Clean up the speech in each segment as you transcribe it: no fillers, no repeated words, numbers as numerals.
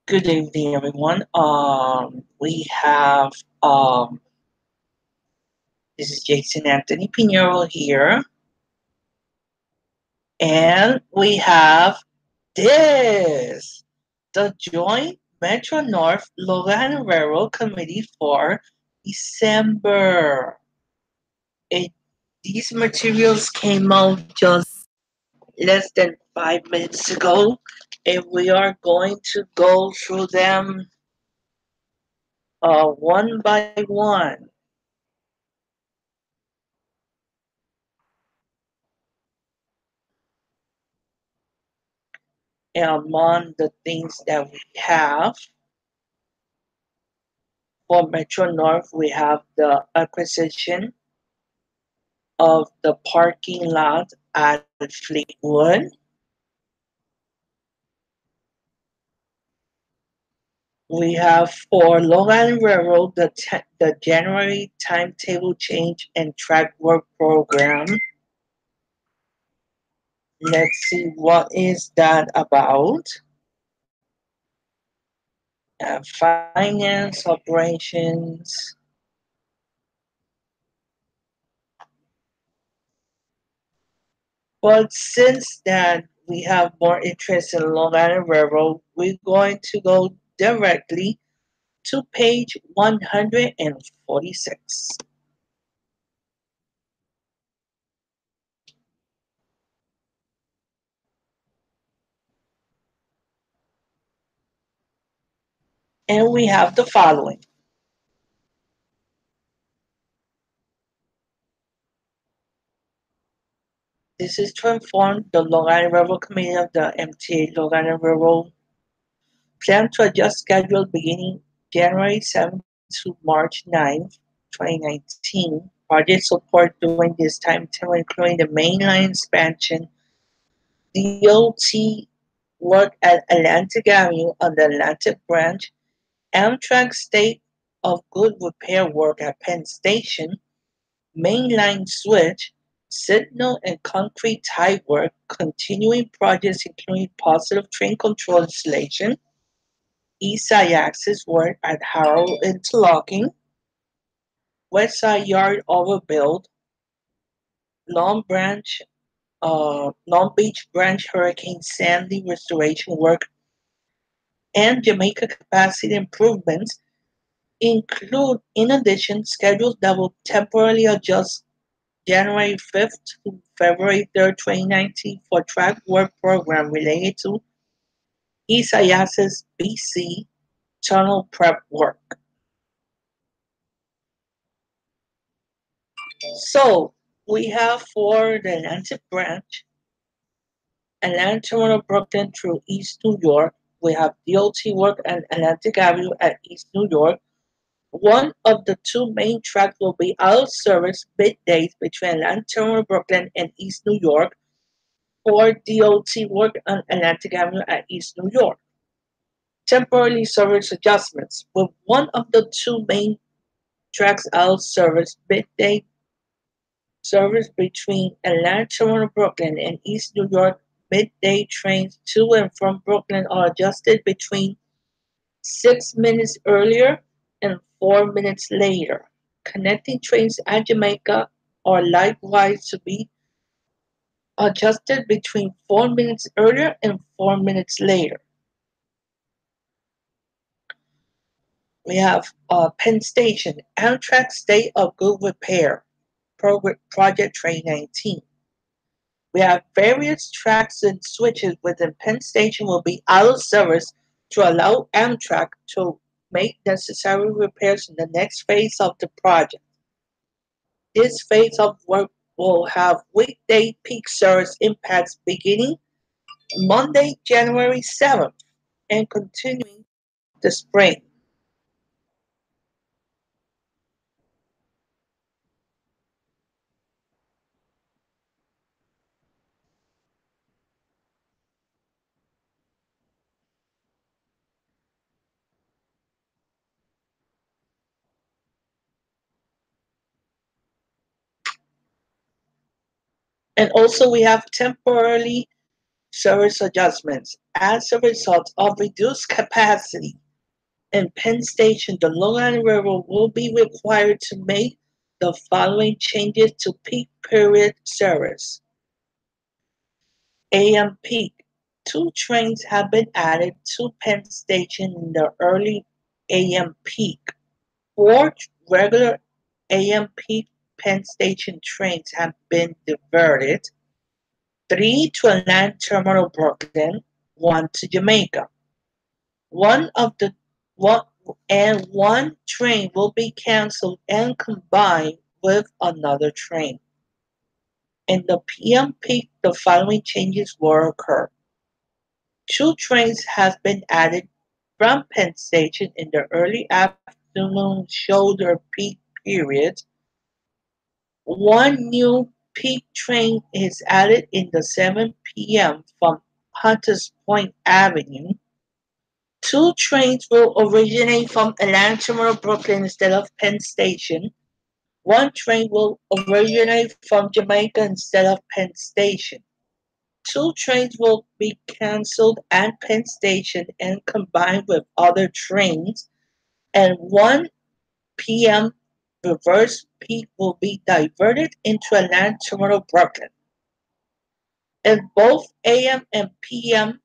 Good evening, everyone. We have this is Jason Anthony Pinero here, and we have this the Joint Metro North Logan Railroad Committee for December. It, these materials came out just less than 5 minutes ago, and we are going to go through them one by one. Among the things that we have for Metro North, we have the acquisition of the parking lot at Fleetwood. We have for Long Island Railroad the January timetable change and track work program. Let's see what is that about. Finance operations. But since that we have more interest in Long Island Railroad, we're going to go directly to page 146. And we have the following. This is to inform the Long Island Railroad Committee of the MTA Long Island Railroad plan to adjust schedule beginning January 7th to March 9th, 2019. Project support during this time, including the mainline expansion, DOT work at Atlantic Avenue on the Atlantic Branch, Amtrak state of good repair work at Penn Station, mainline switch, signal and concrete tie work, continuing projects including positive train control installation, east side access work at Harrow Interlocking, west side yard overbuild, Long Branch, Long Beach Branch Hurricane Sandy restoration work, and Jamaica capacity improvements include, in addition, schedules that will temporarily adjust January 5th to February 3rd, 2019 for track work program related to East Ayasis BC tunnel prep work. So we have for the Atlantic branch, Atlantic Terminal Brooklyn through East New York. We have DOT work at Atlantic Avenue at East New York. One of the two main tracks will be out of service middays between Atlantic Terminal Brooklyn and East New York, or DOT work on Atlantic Avenue at East New York. Temporary service adjustments. With one of the two main tracks out of service, midday service between Atlantic Terminal Brooklyn and East New York midday trains to and from Brooklyn are adjusted between 6 minutes earlier and 4 minutes later. Connecting trains at Jamaica are likewise to be adjusted between 4 minutes earlier and 4 minutes later. We have Penn Station, Amtrak State of Good Repair, Project Train 19. We have various tracks and switches within Penn Station will be out of service to allow Amtrak to make necessary repairs in the next phase of the project. This phase of work will have weekday peak service impacts beginning Monday, January 7th and continuing the spring. And also we have temporarily service adjustments. As a result of reduced capacity in Penn Station, the Long Island Railroad will be required to make the following changes to peak period service. AM peak. Two trains have been added to Penn Station in the early AM peak. Four regular AM peak Penn Station trains have been diverted. Three to Atlantic Terminal Brooklyn, one to Jamaica. One of the one and one train will be canceled and combined with another train. In the PM peak, the following changes will occur. Two trains have been added from Penn Station in the early afternoon shoulder peak period. One new peak train is added in the 7 p.m. from Hunters Point Avenue. Two trains will originate from Atlantic Terminal Brooklyn instead of Penn Station. One train will originate from Jamaica instead of Penn Station. Two trains will be cancelled at Penn Station and combined with other trains, and 1 p.m. reverse peak will be diverted into Atlantic Terminal Brooklyn. And both AM and PM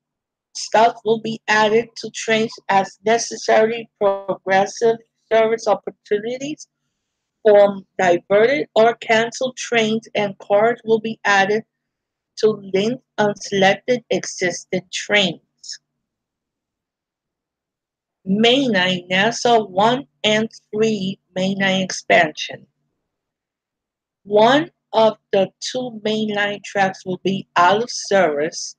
stops will be added to trains as necessary progressive service opportunities from diverted or canceled trains, and cars will be added to link unselected existing trains. Mainline Nassau 1 and 3 mainline expansion. One of the two mainline tracks will be out of service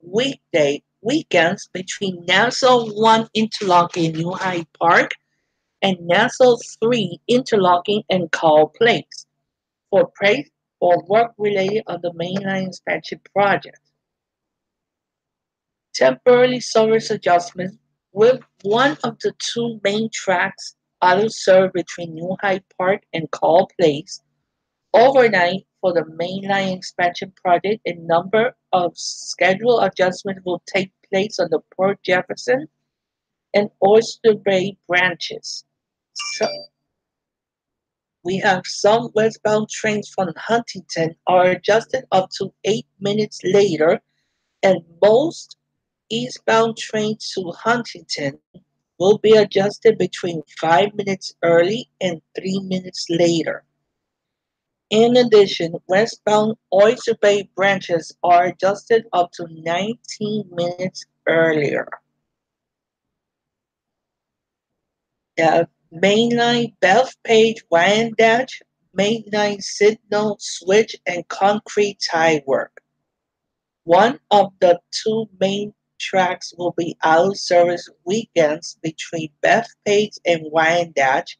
weekends between Nassau 1 interlocking New Hyde Park and Nassau 3 interlocking and Call Place for praise for work related on the mainline expansion project. Temporary service adjustments with one of the two main tracks out of service between New Hyde Park and Call Place overnight for the mainline expansion project. A number of schedule adjustments will take place on the Port Jefferson and Oyster Bay branches. So we have some westbound trains from Huntington are adjusted up to 8 minutes later, and most eastbound trains to Huntington will be adjusted between 5 minutes early and 3 minutes later. In addition, westbound Oyster Bay branches are adjusted up to 19 minutes earlier. Mainline Bethpage Wyandotte, mainline signal switch and concrete tie work. One of the two main tracks will be out of service weekends between Bethpage and Wyandotte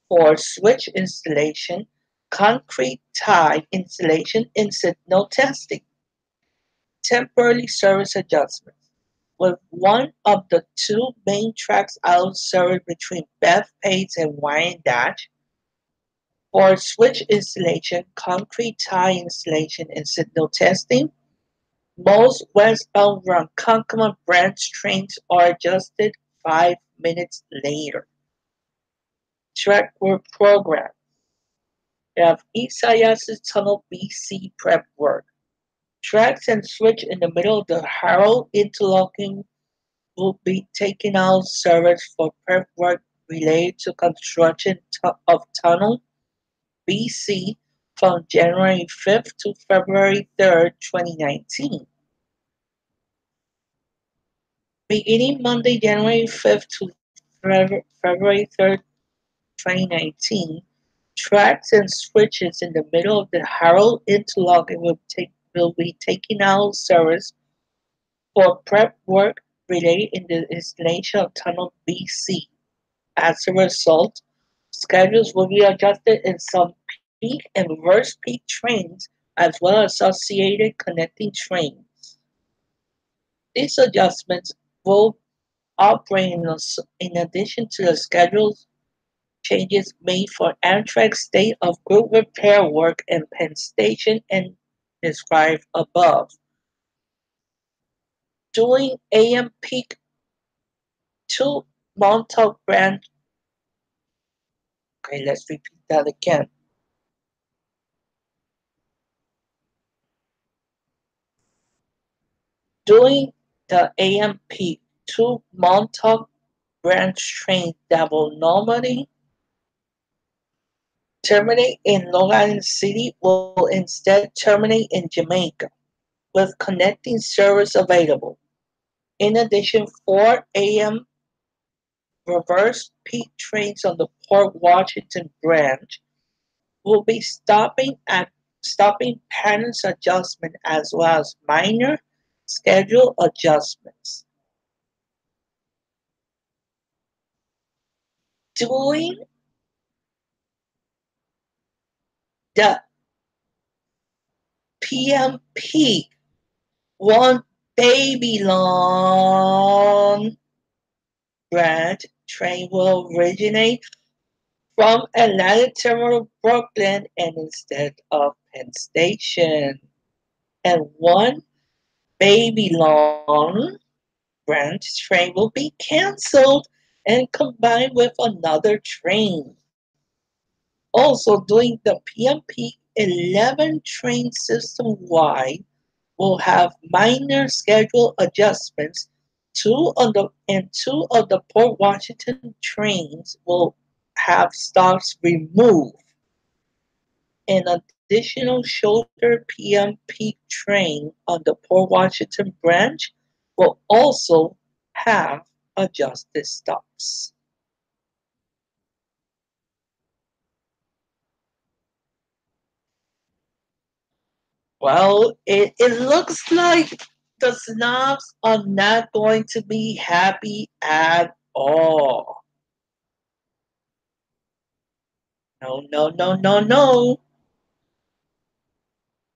for switch installation, concrete tie installation, and signal testing. Temporary service adjustments. With one of the two main tracks out of service between Bethpage and Wyandotte for switch installation, concrete tie installation, and signal testing, most westbound Ronkonkoma branch trains are adjusted 5 minutes later. Track work program. We have Isaias Tunnel BC prep work. Tracks and switch in the middle of the Harold interlocking will be taken out of service for prep work related to construction of Tunnel BC from January 5th to February 3rd, 2019. Beginning Monday, January 5th to February 3rd, 2019, tracks and switches in the middle of the Harold interlocking will be taken out of service for prep work related in the installation of Tunnel BC. As a result, schedules will be adjusted in some peak and reverse peak trains as well as associated connecting trains. These adjustments will operate in addition to the schedule changes made for Amtrak's state of good repair work in Penn Station and described above. During AM peak to Montauk Branch. Okay, let's repeat that again. During the AM peak, two Montauk Branch trains that will normally terminate in Long Island City will instead terminate in Jamaica, with connecting service available. In addition, 4 AM reverse peak trains on the Port Washington branch will be stopping patterns adjustment as well as minor schedule adjustments. During the PM peak, one Babylon branch train will originate from Atlanta Terminal Brooklyn and instead of Penn Station. And one Babylon branch train will be canceled and combined with another train. Also, during the PMP 11 train system wide will have minor schedule adjustments. Two of the Port Washington trains will have stops removed. An additional shoulder PM peak train on the Port Washington branch will also have adjusted stops. Well, it looks like the snobs are not going to be happy at all. No, no, no, no, no.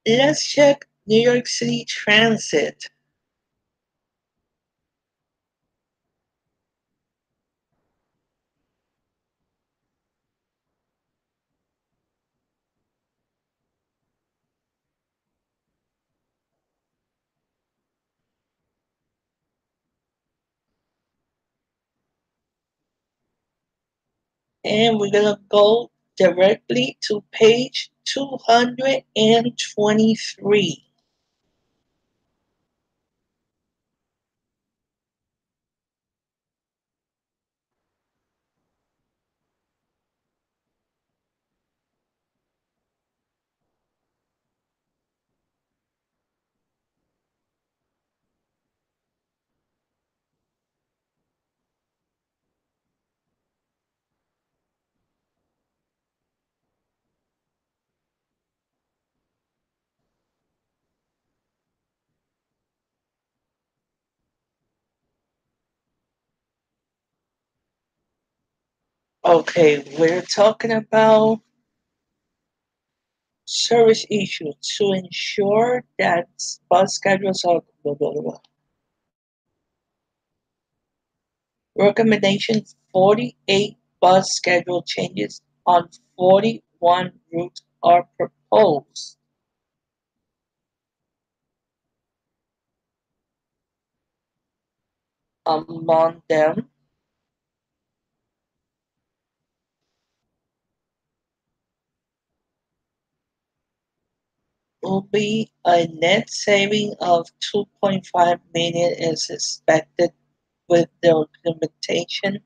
Let's check New York City Transit. And we're going to go directly to page 223. Okay, we're talking about service issues to ensure that bus schedules are blah, blah, blah. Recommendation 48 bus schedule changes on 41 routes are proposed. Among them will be a net saving of 2.5 million is expected with the implementation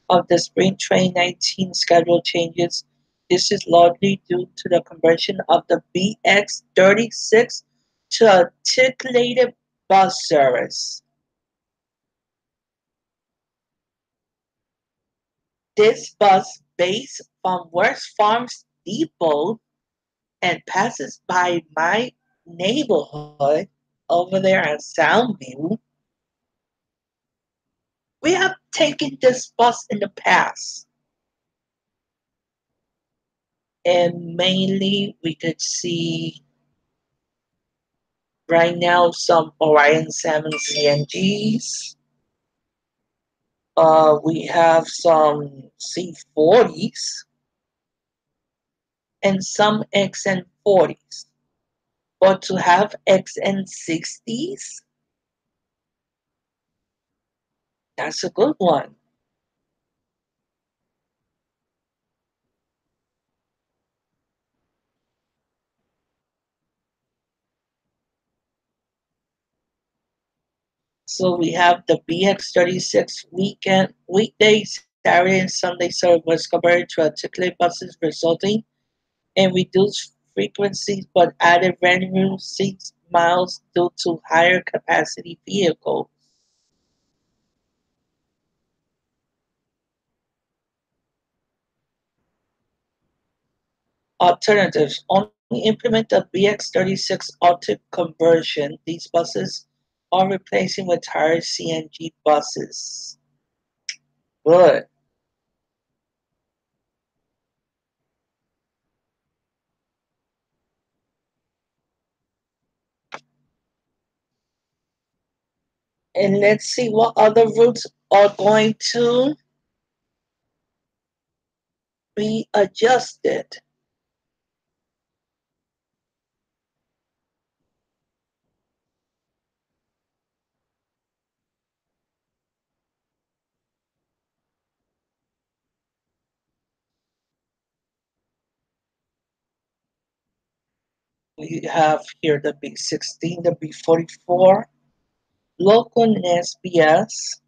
of the spring 2019 schedule changes. This is largely due to the conversion of the BX36 to articulated bus service. This bus, based from West Farms Depot and passes by my neighborhood over there at Soundview, we have taken this bus in the past. And mainly we could see right now some Orion 7 CNGs. We have some C40s and some XN40s. But to have XN60s, That's a good one. So we have the BX36 weekday, Saturday, and Sunday serve Westbury to articulate buses, resulting in reduced frequencies but added revenue 6 miles due to higher capacity vehicles. Alternatives only implement the BX36 Optic conversion. These buses are replacing retired CNG buses. Good. And let's see what other routes are going to be adjusted. We have here the B16, the B44, local and SBS.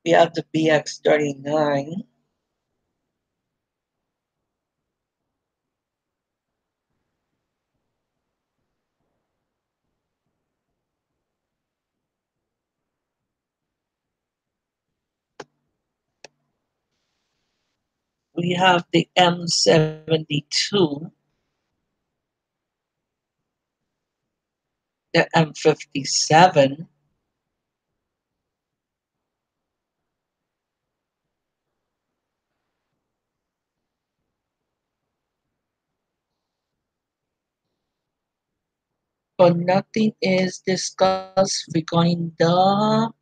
We have the BX39. We have the M72, the M57, but nothing is discussed regarding the.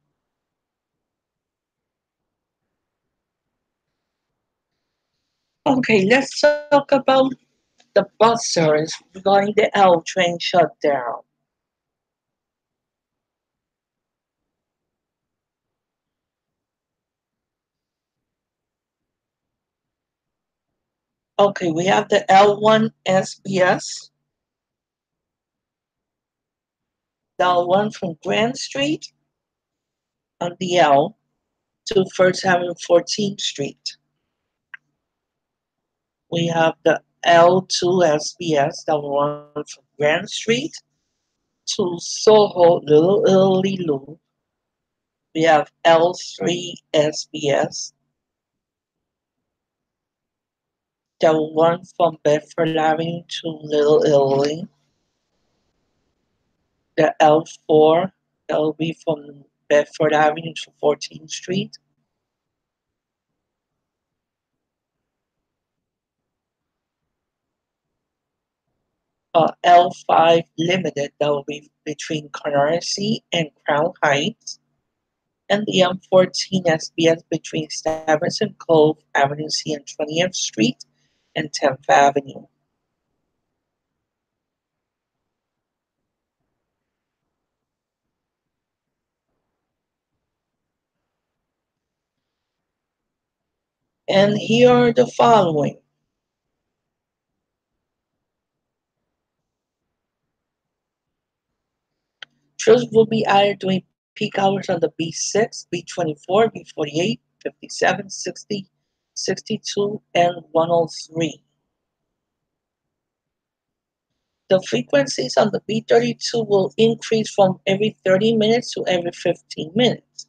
Okay, let's talk about the bus service regarding the L train shutdown. Okay, we have the L1 SBS, the one from Grand Street on the L to First Avenue 14th Street. We have the L2 SBS, the one from Grand Street to Soho, Little Italy Loop. We have L3 SBS, the one from Bedford Avenue to Little Italy. The L4, that will be from Bedford Avenue to 14th Street. L5 Limited, that will be between Canarsie and Crown Heights. And the M14 SBS between Stuyvesant Cove Avenue C and 20th Street and 10th Avenue. And here are the following. Trips will be added during peak hours on the B6, B24, B48, 57, 60, 62, and 103. The frequencies on the B32 will increase from every 30 minutes to every 15 minutes.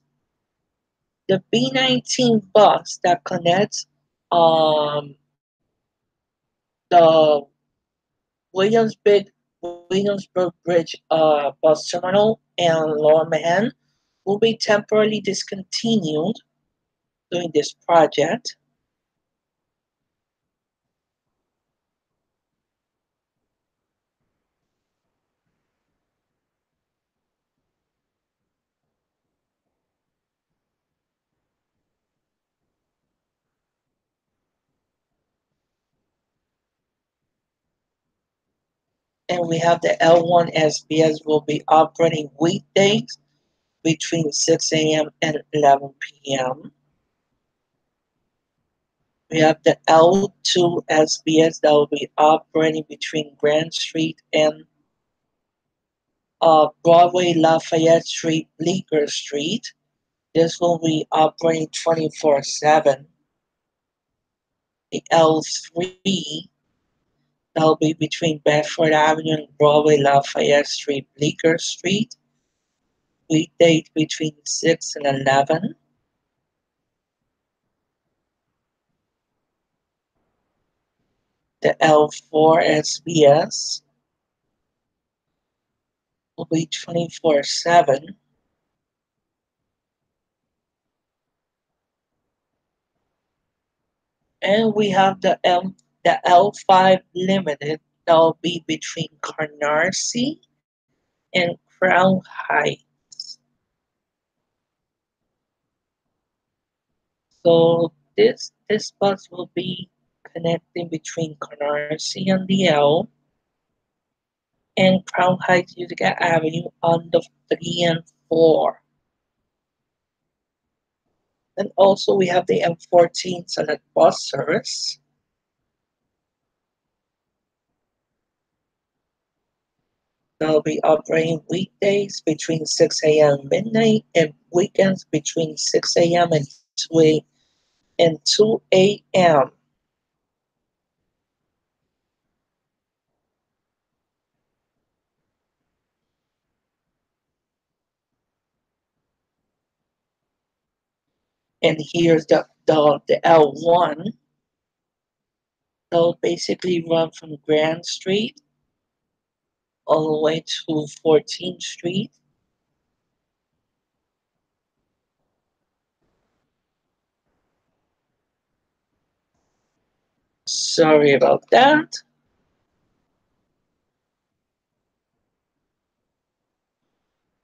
The B19 bus that connects um, the Williamsburg, Williamsburg Bridge bus terminal and Lower Manhattan will be temporarily discontinued during this project. And we have the L1 SBS will be operating weekdays between 6 a.m. and 11 p.m. We have the L2 SBS that will be operating between Grand Street and Broadway, Lafayette Street, Bleecker Street. This will be operating 24/7. The L3 that will be between Bedford Avenue and Broadway, Lafayette Street, Bleecker Street. Weekdays between 6 and 11. The L4 SBS will be 24/7. And we have the L5 Limited that will be between Canarsie and Crown Heights. So this bus will be connecting between Canarsie on the L and Crown Heights Utica Avenue on the 3 and 4. And also we have the M14 Select Bus Service. They'll be operating weekdays between 6 a.m. and midnight and weekends between 6 a.m. and 2 a.m. And here's the L1. They'll basically run from Grand Street all the way to 14th Street. Sorry about that.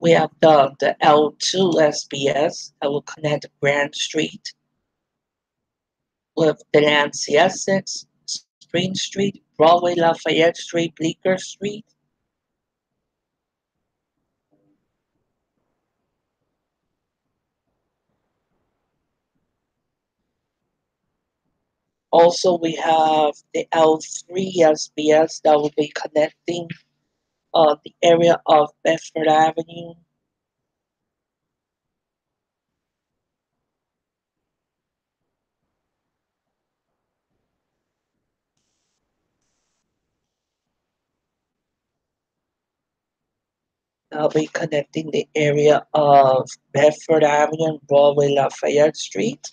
We have the L2 SBS that will connect Grand Street with Delancey Essex, Spring Street, Broadway, Lafayette Street, Bleecker Street. Also, we have the L3 SBS that will be connecting the area of Bedford Avenue. That'll be connecting the area of Bedford Avenue and Broadway, Lafayette Street.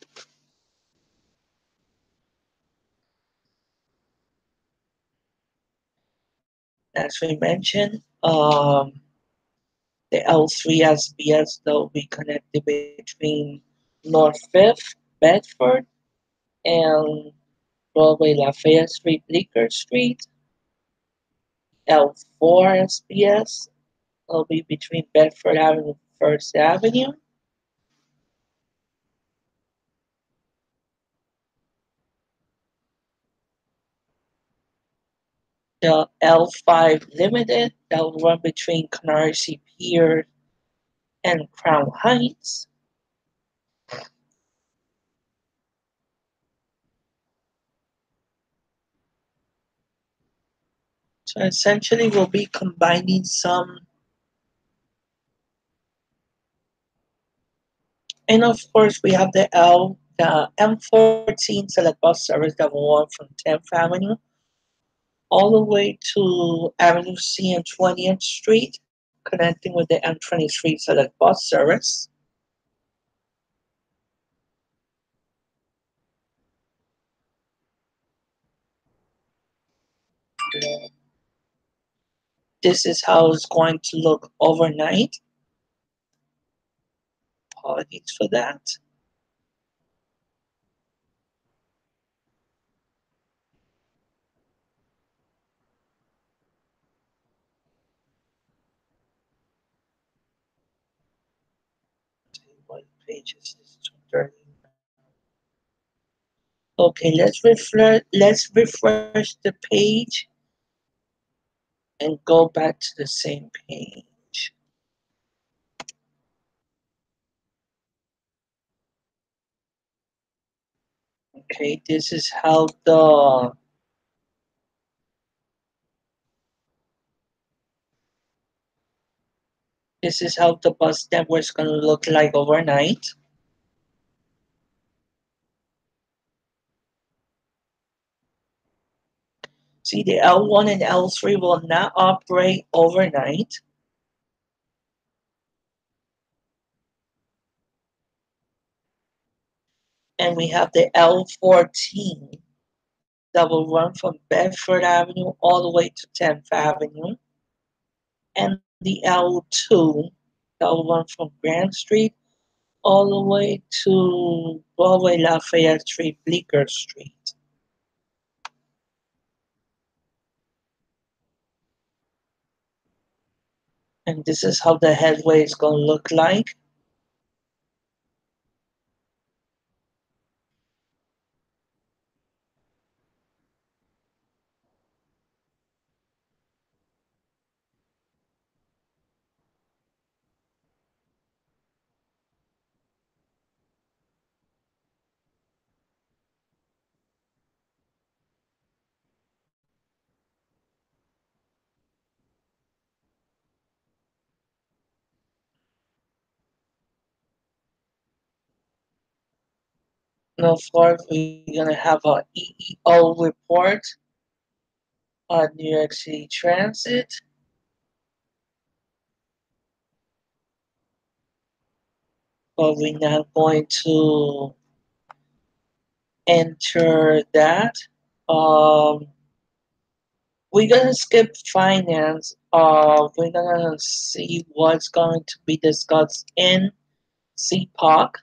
As we mentioned, the L3 SBS that will be connected between North 5th, Bedford, and Broadway, Lafayette Street, Bleecker Street. L4 SBS will be between Bedford Avenue and First Avenue. The L5 Limited that will run between Canarsie Pier and Crown Heights. So essentially we'll be combining some, and of course we have the M14 Select Bus Service that will run from 10th Avenue all the way to Avenue C and 20th Street, connecting with the M23 Select Bus Service. This is how it's going to look overnight. Apologies for that. What page is this? 230. Okay, let's refresh the page. and go back to the same page. Okay, this is how the bus network is going to look like overnight. See, the L1 and L3 will not operate overnight. And we have the L14 that will run from Bedford Avenue all the way to 10th Avenue. And the L2 that will run from Grand Street all the way to Broadway, Lafayette Street, Bleecker Street. And this is how the headway is going to look like. Now, fourth, we're going to have an EEO report on New York City Transit. But we're not going to enter that. Um, we're gonna skip finance. We're gonna see what's going to be discussed in CPOC.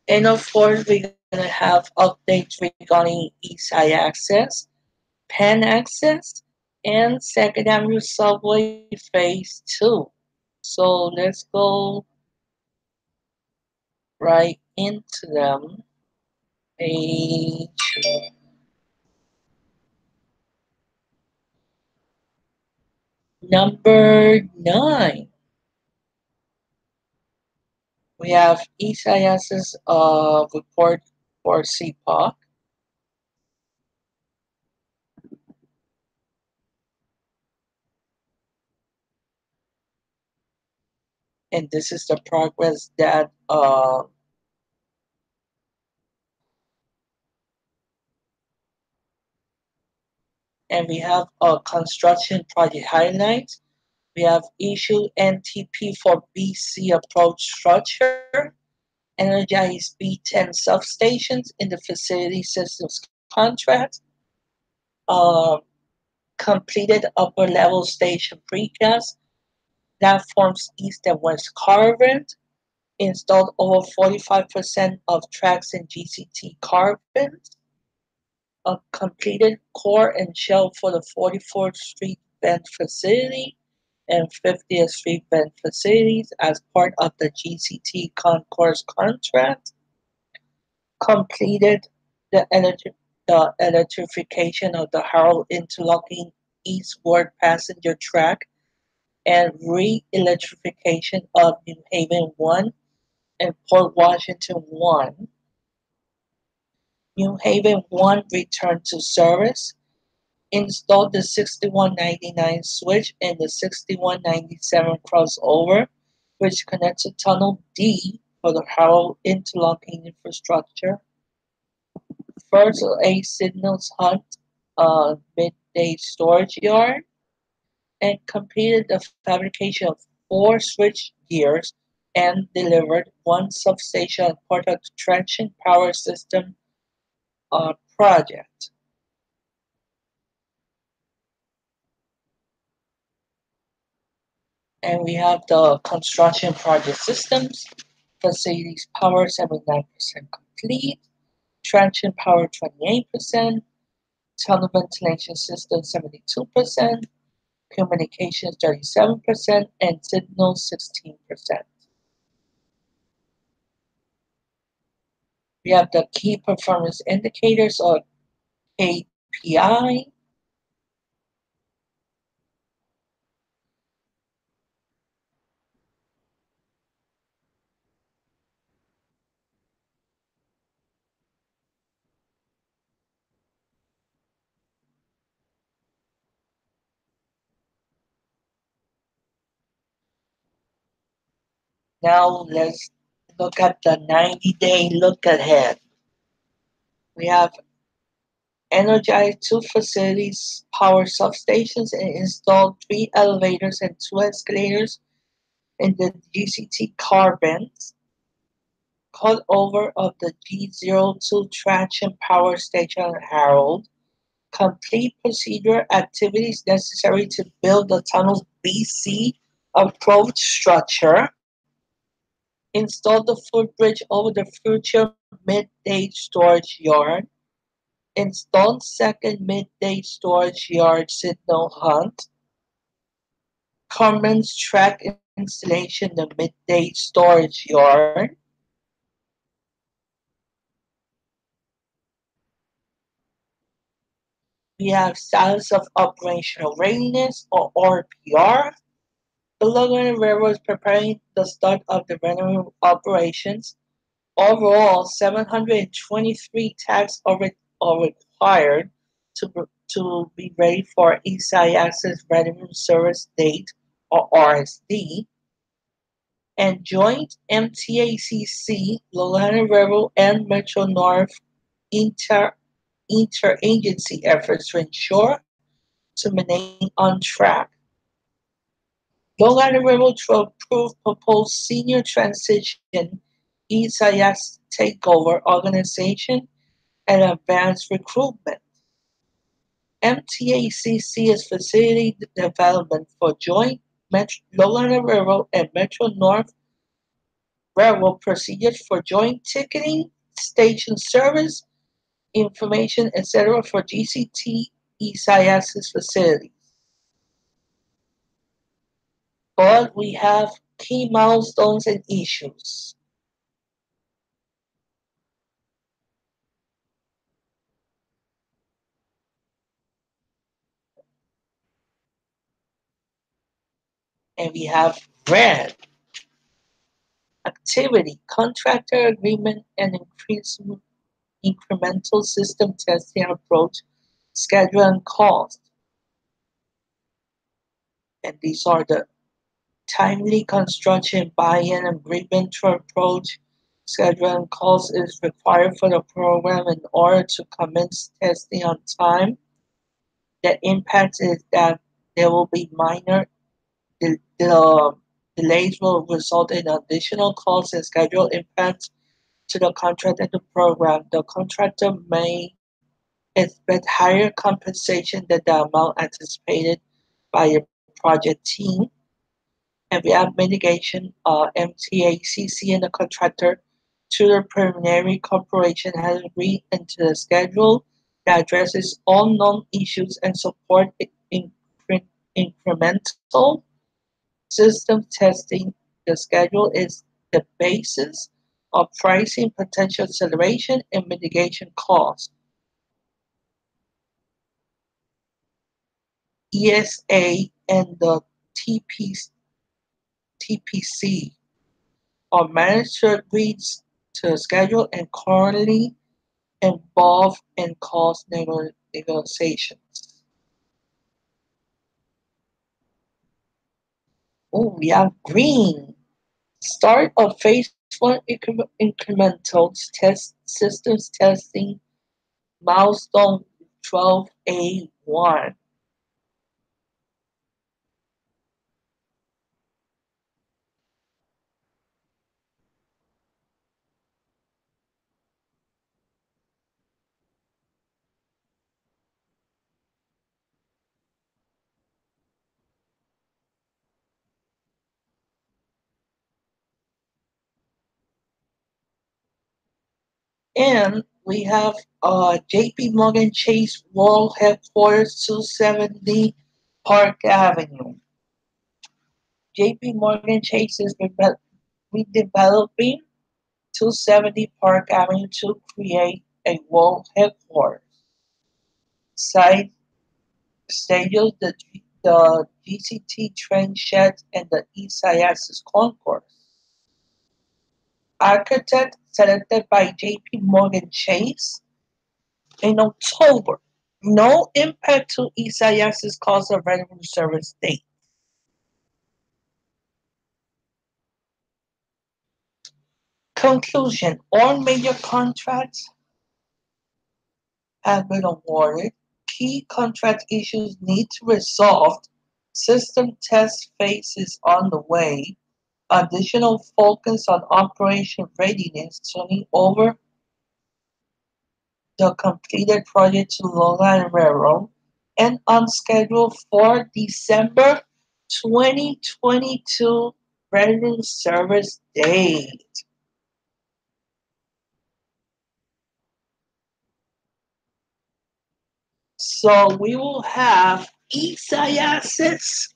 And of course, we're gonna have updates regarding East Side Access, Penn Access, and Second Avenue Subway Phase 2. So let's go right into them. Page number 9. We have ECIS's report for CPOC, and this is the progress that and we have construction project highlights. We have issue NTP for BC approach structure, energized B10 substations in the facility systems contract, uh, completed upper level station precast, platforms east and west carvent, installed over 45% of tracks in GCT carbons, a completed core and shell for the 44th Street vent facility and 50th Street vent facilities as part of the GCT concourse contract, completed the electrification of the Harold Interlocking eastward passenger track and re-electrification of New Haven 1 and Port Washington 1. New Haven 1 returned to service, installed the 6199 switch and the 6197 crossover, which connects to Tunnel D for the Harold interlocking infrastructure. First A signals hunt midday storage yard, and completed the fabrication of 4 switch gears and delivered 1 substation as part of the traction power system project. And we have the construction project systems, facilities power 79% complete, traction power 28%, tunnel ventilation system 72%, communications 37%, and signals 16%. We have the key performance indicators or KPI. Now let's look at the 90-day look ahead. We have energized two facilities, power substations, and installed three elevators and two escalators in the GCT carbons. Cut over of the G02 traction power station at Harold. Complete procedure activities necessary to build the tunnel's BC approach structure. Install the footbridge over the future midday storage yard. Install second midday storage yard signal hunt. Commence track installation the midday storage yard. We have status of operational readiness or RPR. The Laguna Railroad is preparing the start of the railroad operations. Overall, 723 tags are required to be ready for Eastside Access Revenue Service Date or RSD. And joint MTACC, Laguna Railroad, and Metro North inter interagency efforts to ensure to remain on track. Long Railroad to approve proposed senior transition ESIS takeover organization and advanced recruitment. MTACC is facility development for joint Long Railroad and Metro North Railroad procedures for joint ticketing, station service, information, etc. for GCT ESIS facilities. But we have key milestones and issues. And we have red activity, contractor agreement, and incremental system testing approach, schedule and cost. And these are the timely construction buy-in agreement to approach, schedule and cost is required for the program in order to commence testing on time. The impact is that there will be minor the delays will result in additional costs and schedule impacts to the contract and the program. The contractor may expect higher compensation than the amount anticipated by the project team. And we have mitigation. MTACC and the contractor to the preliminary corporation has agreed into the schedule that addresses all known issues and support incremental system testing. The schedule is the basis of pricing potential acceleration and mitigation costs. ESA and the TPC are managed to agree to a schedule and currently involved in cost negotiations. Oh, we have green. Start of phase one incremental test systems testing milestone 12A1. And we have JP Morgan Chase World Headquarters 270 Park Avenue. JP Morgan Chase is redeveloping 270 Park Avenue to create a world headquarters site, stages, the GCT train sheds, and the East Side Access Concourse. Architect selected by JP Morgan Chase in October. No impact to East Side Access cost of revenue service date. Conclusion: all major contracts have been awarded. Key contract issues need to be resolved. System test phase is on the way. Additional focus on operation readiness, turning over the completed project to Long Island Railroad, and on schedule for December 2022 revenue service date. So we will have Eastside access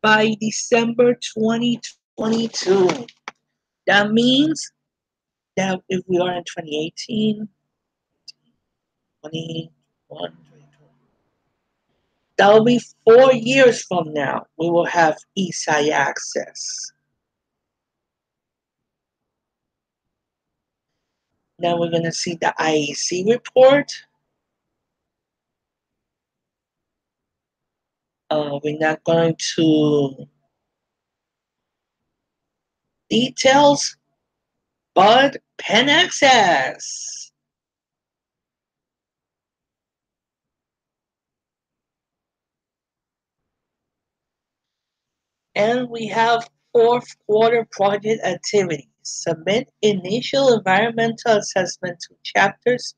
by December 2022. That means that if we are in 2018, 21, that will be 4 years from now. We will have Eastside access. Now we're going to see the IEC report. We're not going to details, but pen access. And we have fourth quarter project activities. Submit initial environmental assessment to chapters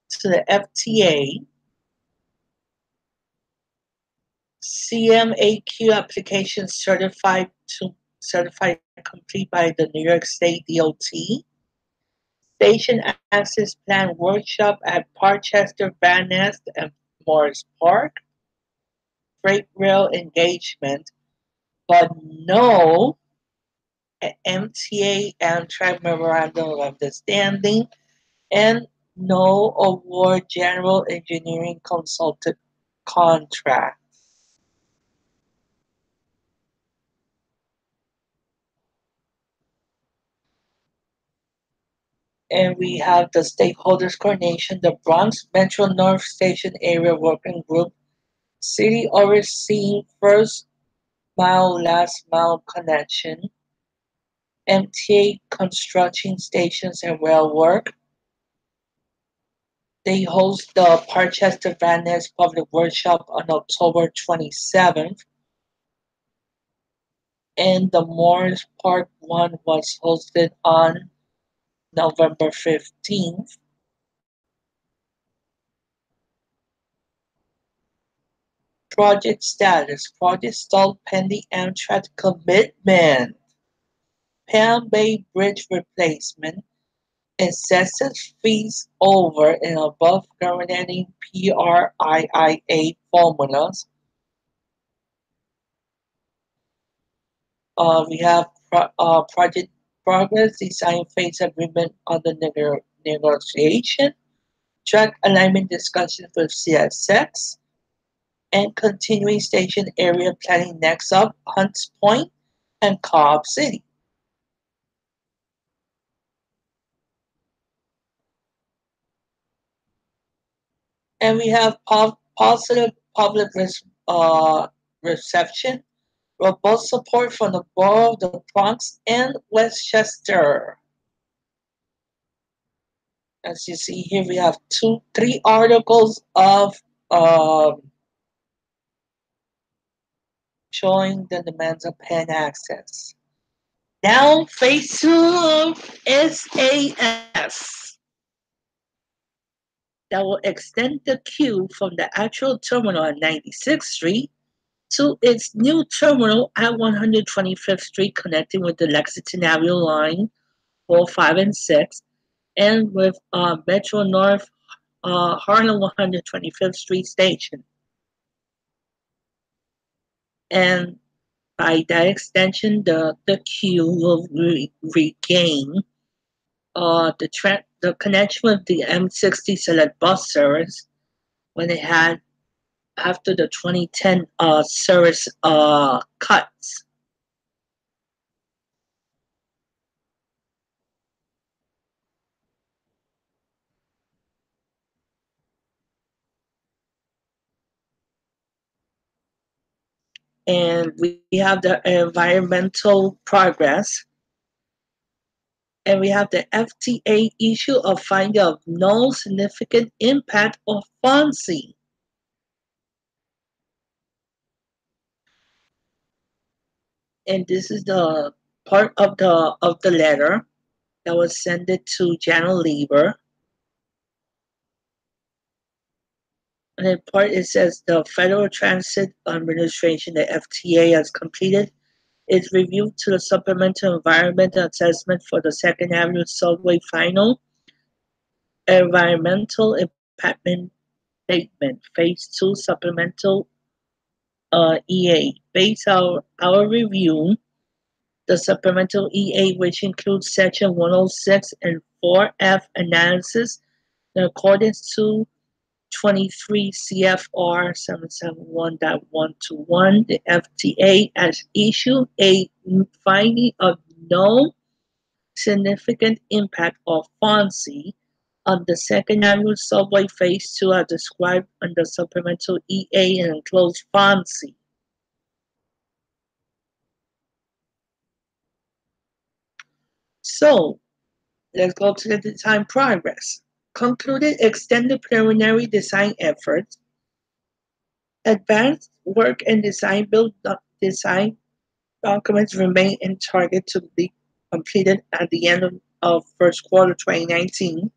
to the FTA. CMAQ application certified complete by the New York State DOT. Station access plan workshop at Parkchester, Van Nest, and Morris Park. Freight rail engagement, but no MTA Amtrak memorandum of understanding, and no award general engineering consultant contract. And we have the stakeholders coordination, the Bronx Metro North Station Area Working Group, city overseeing first mile, last mile connection, MTA construction stations and rail work. They host the Parkchester Van Ness Public Workshop on October 27th, and the Morris Park one was hosted on November 15th. Project status: project stalled pending Amtrak commitment. Palm Bay Bridge replacement. Excessive fees over and above governing PRIIA formulas. We have project progress, design phase agreement under negotiation, track alignment discussions with CSX, and continuing station area planning next up Hunts Point and Cobb City. And we have positive public reception, robust support from the borough of the Bronx and Westchester. As you see here, we have three articles of showing the demands of pen access. Now, phase two of SAS that will extend the queue from the actual terminal at 96th Street to its new terminal at 125th Street, connecting with the Lexington Avenue line 4, 5, and 6, and with Metro North Harlem 125th Street station. And By that extension, the queue will regain the connection with the M60 Select bus service when it had after the 2010 service cuts. And we have the environmental progress, and we have the FTA issue of finding of no significant impact of FONSI. And this is the part of the letter that was sent it to Janet Lieber. And in part it says the Federal Transit Administration, the FTA, has completed its review to the supplemental environmental assessment for the Second Avenue subway final environmental impact statement, phase two supplemental EA. Based on our review, the supplemental EA, which includes section 106 and 4F analysis in accordance to 23 CFR 771.121, the FTA has issued a finding of no significant impact of FONSI on the Second Avenue Subway Phase 2 as described under Supplemental EA and enclosed FONSI. So, let's go to the design progress. Concluded extended preliminary design efforts. Advanced work and design documents remain in target to be completed at the end of first quarter 2019.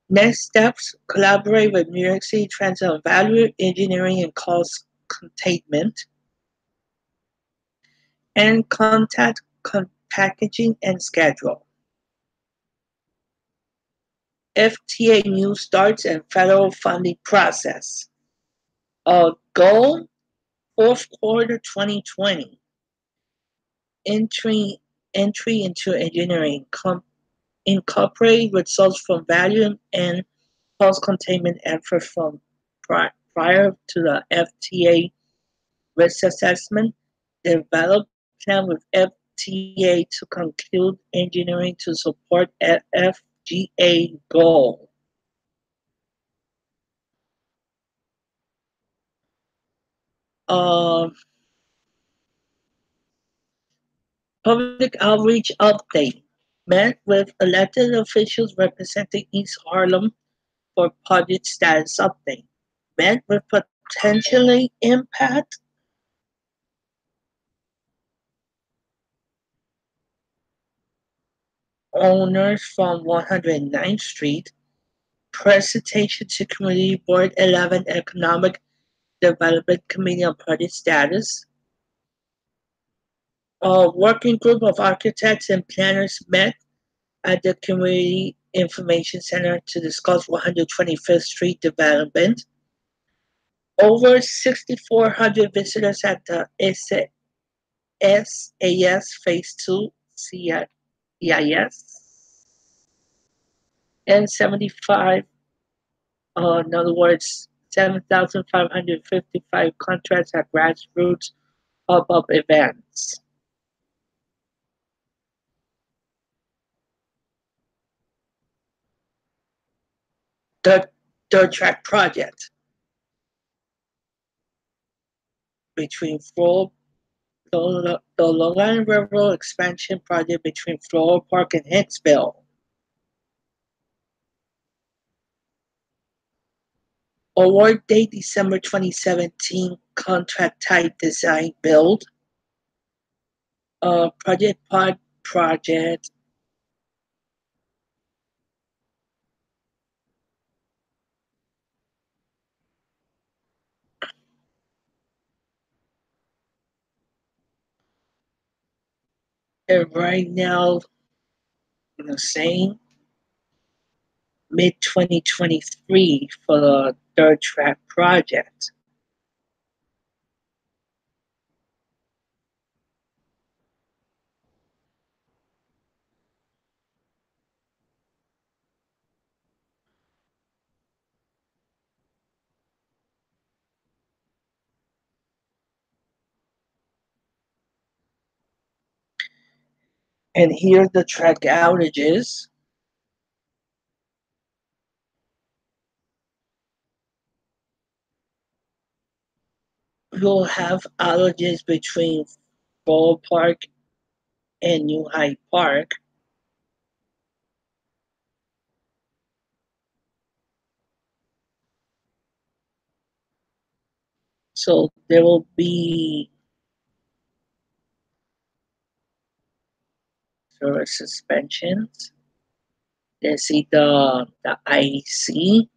Next steps, collaborate with New York City Transit on value engineering and cost containment, and contact packaging and schedule. FTA new starts and federal funding process. Goal, fourth quarter 2020. Entry into engineering. Incorporate results from value and cost containment efforts from prior to the FTA risk assessment. Develop plan with FTA to conclude engineering to support FGA goal. Um, Public outreach update. Met with elected officials representing East Harlem for project status update. Met with potentially impact owners from 109th Street. Presentation to Community Board 11 Economic Development Committee on project status. A working group of architects and planners met at the Community Information Center to discuss 125th Street development. Over 6,400 visitors at the SAS Phase 2 CIS and 75, in other words, 7,555 contracts at grassroots pop-up events. The Dirt Track Project between the Long Island Railroad expansion project between Floral Park and Hicksville. Award date December 2017. Contract type design build. Project Pod project. And right now, saying mid 2023 for the Third Track project. And here the track outages. We'll have outages between Ball Park and New Hyde Park. So there will be service suspensions. Let's see the IC.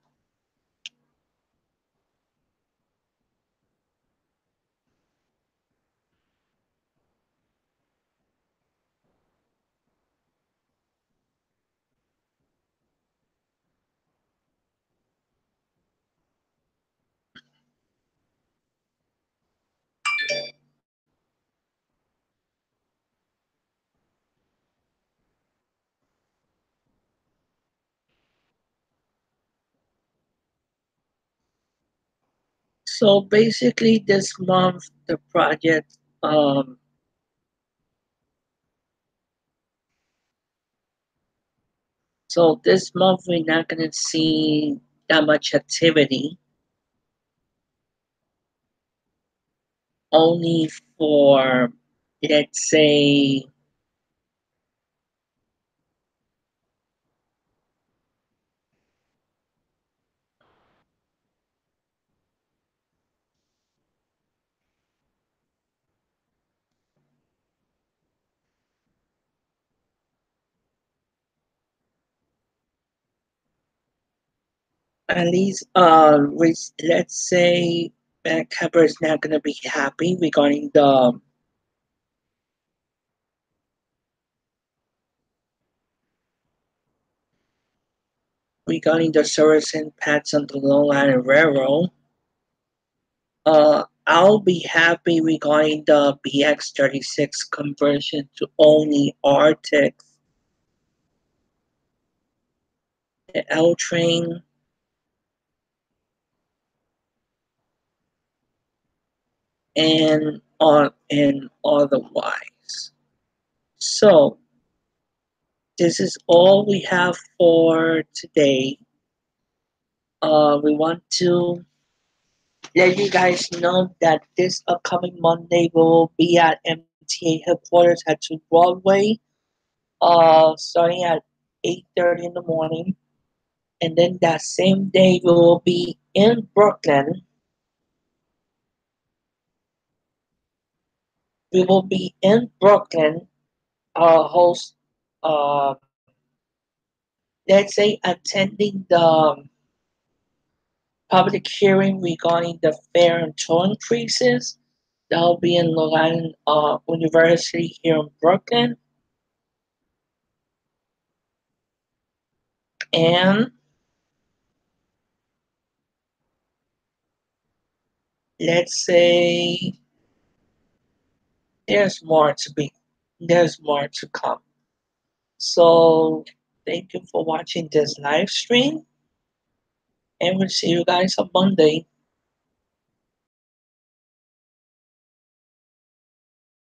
So basically, this month the project. So this month we're not gonna see that much activity. Only for, let's say, at least let's say Vancouver is not gonna be happy regarding the service impacts on the Long Island Railroad. I'll be happy regarding the BX36 conversion to only Arctic, the L train, and otherwise. So this is all we have for today. We want to let you guys know that this upcoming Monday we will be at MTA headquarters at 2 Broadway, starting at 8:30 in the morning. And then that same day we will be in Brooklyn. We will be in Brooklyn, host, uh, let's say, attending the public hearing regarding the fare and toll increases. That'll be in Long Island University here in Brooklyn. And let's say there's more to be, there's more to come. So thank you for watching this live stream, and we'll see you guys on Monday.